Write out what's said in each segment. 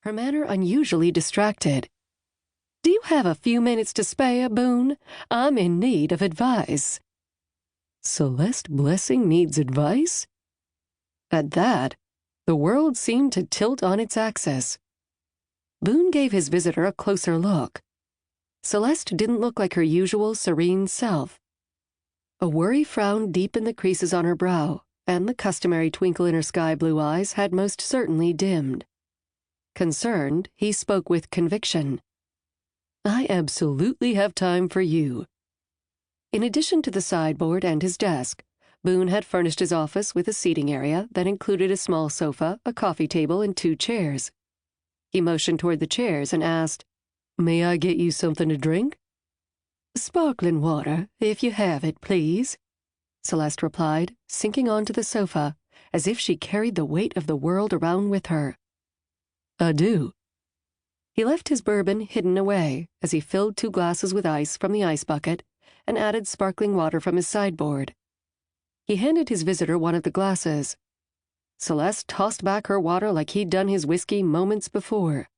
her manner unusually distracted. "Do you have a few minutes to spare, Boone? I'm in need of advice." "Celeste Blessing needs advice?" At that, the world seemed to tilt on its axis. Boone gave his visitor a closer look. Celeste didn't look like her usual serene self. A worry frown deepened the creases on her brow, and the customary twinkle in her sky-blue eyes had most certainly dimmed. Concerned, he spoke with conviction. "I absolutely have time for you." In addition to the sideboard and his desk, Boone had furnished his office with a seating area that included a small sofa, a coffee table, and 2 chairs. He motioned toward the chairs and asked, "May I get you something to drink?" "Sparkling water, if you have it, please," Celeste replied, sinking onto the sofa, as if she carried the weight of the world around with her. "I do." He left his bourbon hidden away as he filled 2 glasses with ice from the ice bucket and added sparkling water from his sideboard. He handed his visitor one of the glasses. Celeste tossed back her water like he'd done his whiskey moments before.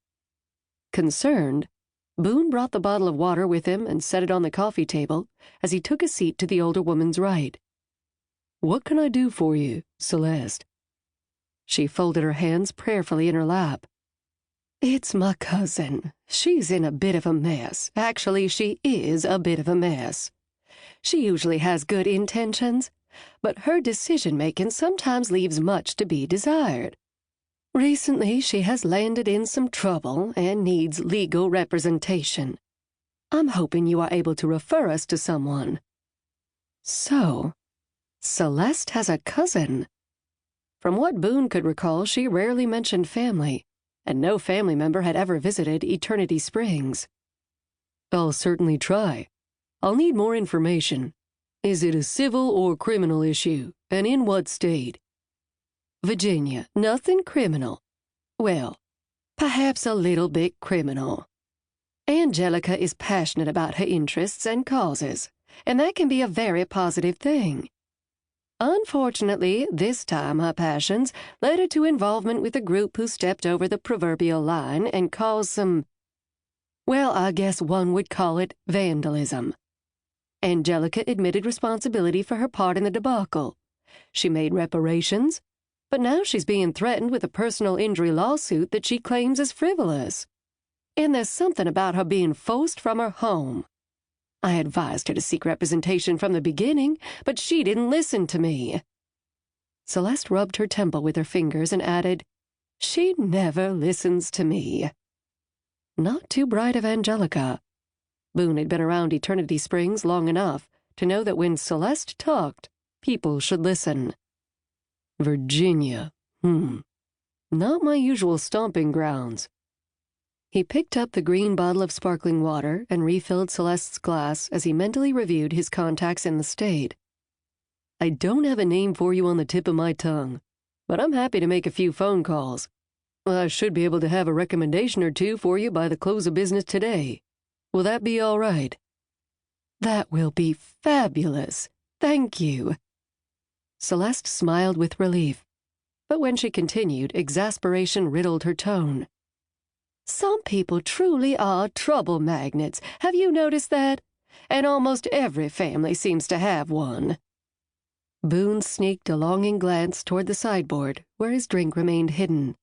Concerned, Boone brought the bottle of water with him and set it on the coffee table as he took a seat to the older woman's right. "What can I do for you, Celeste?" She folded her hands prayerfully in her lap. "It's my cousin. She's in a bit of a mess. Actually, she is a bit of a mess. She usually has good intentions, but her decision-making sometimes leaves much to be desired. Recently, she has landed in some trouble and needs legal representation. I'm hoping you are able to refer us to someone." So, Celeste has a cousin. From what Boone could recall, she rarely mentioned family, and no family member had ever visited Eternity Springs. "I'll certainly try. I'll need more information. Is it a civil or criminal issue, and in what state?" "Virginia, nothing criminal. Well, perhaps a little bit criminal. Angelica is passionate about her interests and causes, and that can be a very positive thing. Unfortunately, this time her passions led her to involvement with a group who stepped over the proverbial line and caused some, well, I guess one would call it vandalism. Angelica admitted responsibility for her part in the debacle. She made reparations, but now she's being threatened with a personal injury lawsuit that she claims is frivolous. And there's something about her being forced from her home. I advised her to seek representation from the beginning, but she didn't listen to me." Celeste rubbed her temple with her fingers and added, "She never listens to me." Not too bright of Angelica. Boone had been around Eternity Springs long enough to know that when Celeste talked, people should listen. "Virginia, not my usual stomping grounds." He picked up the green bottle of sparkling water and refilled Celeste's glass as he mentally reviewed his contacts in the state. "I don't have a name for you on the tip of my tongue, but I'm happy to make a few phone calls. I should be able to have a recommendation or 2 for you by the close of business today. Will that be all right?" "That will be fabulous. Thank you." Celeste smiled with relief, but when she continued, exasperation riddled her tone. "Some people truly are trouble magnets. Have you noticed that? And almost every family seems to have one." Boone sneaked a longing glance toward the sideboard, where his drink remained hidden.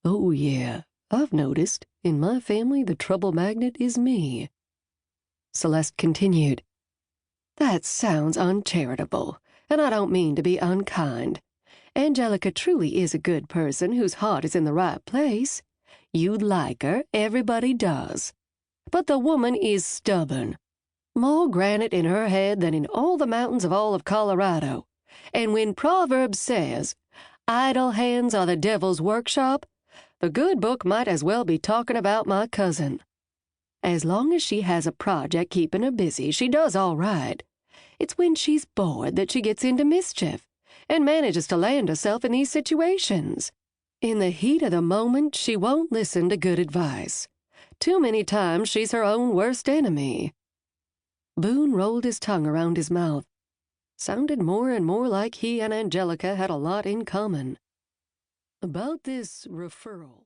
"Oh, yeah, I've noticed. In my family, the trouble magnet is me." Celeste continued, "That sounds uncharitable, and I don't mean to be unkind. Angelica truly is a good person whose heart is in the right place. You'd like her, everybody does. But the woman is stubborn. More granite in her head than in all the mountains of all of Colorado. And when Proverbs says, 'Idle hands are the devil's workshop,' the good book might as well be talking about my cousin. As long as she has a project keeping her busy, she does all right. It's when she's bored that she gets into mischief and manages to land herself in these situations. In the heat of the moment, she won't listen to good advice. Too many times she's her own worst enemy." Boone rolled his tongue around his mouth. Sounded more and more like he and Angelica had a lot in common. "About this referral,"